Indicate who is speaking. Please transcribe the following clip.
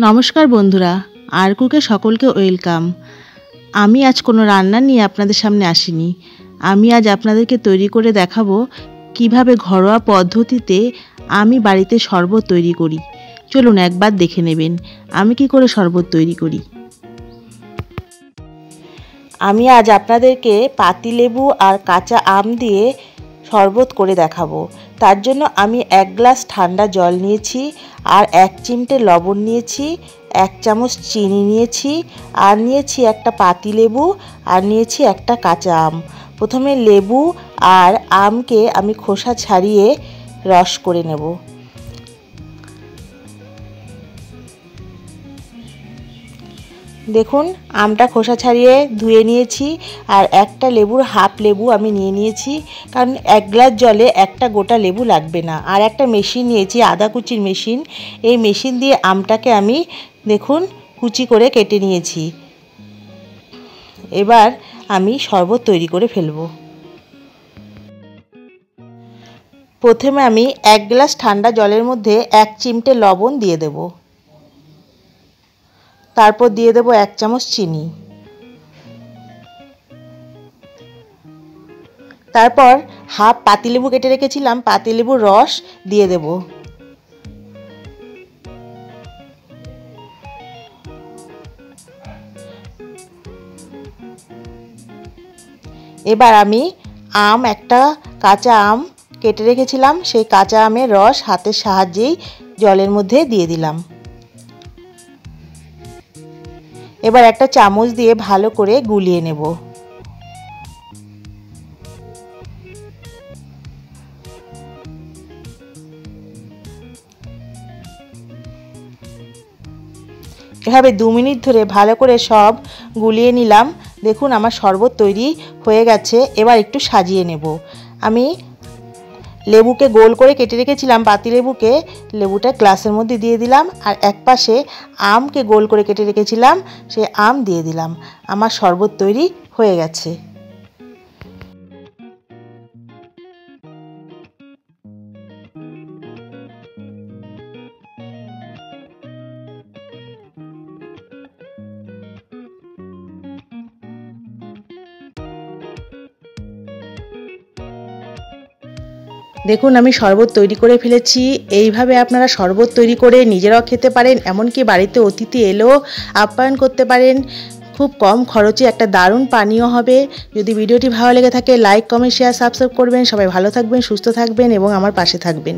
Speaker 1: নমস্কার বন্ধুরা, আর কুকে সকলকে ওয়েলকাম। আমি আজ কোনো রান্না নিয়ে আপনাদের সামনে আসিনি। আমি আজ আপনাদেরকে তৈরি করে দেখাবো কিভাবে ঘরোয়া পদ্ধতিতে আমি বাড়িতে শরবত তৈরি করি। চলুন একবার দেখে নেবেন আমি কি করে শরবত তৈরি করি। আমি আজ আপনাদেরকে পাতিলেবু আর কাঁচা আম দিয়ে শরবত করে দেখাবো। তার জন্য আমি 1 গ্লাস ঠান্ডা জল নিয়েছি, আর 1 চিমটে লবণ নিয়েছি, 1 চামচ চিনি নিয়েছি, আর নিয়েছি একটা পাতিলেবু, আর নিয়েছি একটা কাঁচা আম। প্রথমে লেবু আর আমকে আমি খোসা ছাড়িয়ে রস করে নেব। দেখুন আমটা খোসা ছাড়িয়ে ধুয়ে নিয়েছি, আর একটা লেবুর হাফ লেবু আমি নিয়ে নিয়েছি, কারণ 1 গ্লাস জলে একটা গোটা লেবু লাগবে না। আর একটা মেশিন নিয়েছি, আদা কুচির মেশিন। এই মেশিন দিয়ে আমটাকে আমি দেখুন কুচি করে কেটে নিয়েছি। এবার আমি শরবত তৈরি করে ফেলব। প্রথমে আমি 1 গ্লাস ঠান্ডা জলের মধ্যে 1 চিমটে লবণ দিয়ে দেব। তারপর দিয়ে দেব 1 চামচ চিনি। তারপর হাফ পাতিলেবু কেটে রেখেছিলাম, পাতিলেবুর রস দিয়ে দেব। এবার আমি একটা কাঁচা আম কেটে রেখেছিলাম, সেই কাঁচা আমের রস হাতের সাহায্যেই জলের মধ্যে দিয়ে দিলাম। এবার একটা চামচ দিয়ে ভালো করে গুলিয়ে নেব। এভাবে 2 মিনিট ধরে ভালো করে সব গুলিয়ে নিলাম। দেখুন আমার শরবত তৈরি হয়ে গেছে। এবার একটু সাজিয়ে নেব। আমি লেবুকে গোল করে কেটে রেখেছিলাম, পাতিলেবুকে লেবুটা গ্লাসের মধ্যে দিয়ে দিলাম, আর এক পাশে আমকে গোল করে কেটে রেখেছিলাম, সেই আম দিয়ে দিলাম। আমার শরবত তৈরি হয়ে গেছে। দেখুন আমি শরবত তৈরি করে ফেলেছি। এইভাবে আপনারা শরবত তৈরি করে নিজেরাও খেতে পারেন, এমনকি বাড়িতে অতিথি এলেও আপ্যায়ন করতে পারেন। খুব কম খরচে একটা দারুণ পানীয় হবে। যদি ভিডিওটি ভালো লেগে থাকে লাইক, কমেন্ট, শেয়ার, সাবস্ক্রাইব করবেন। সবাই ভালো থাকবেন, সুস্থ থাকবেন এবং আমার পাশে থাকবেন।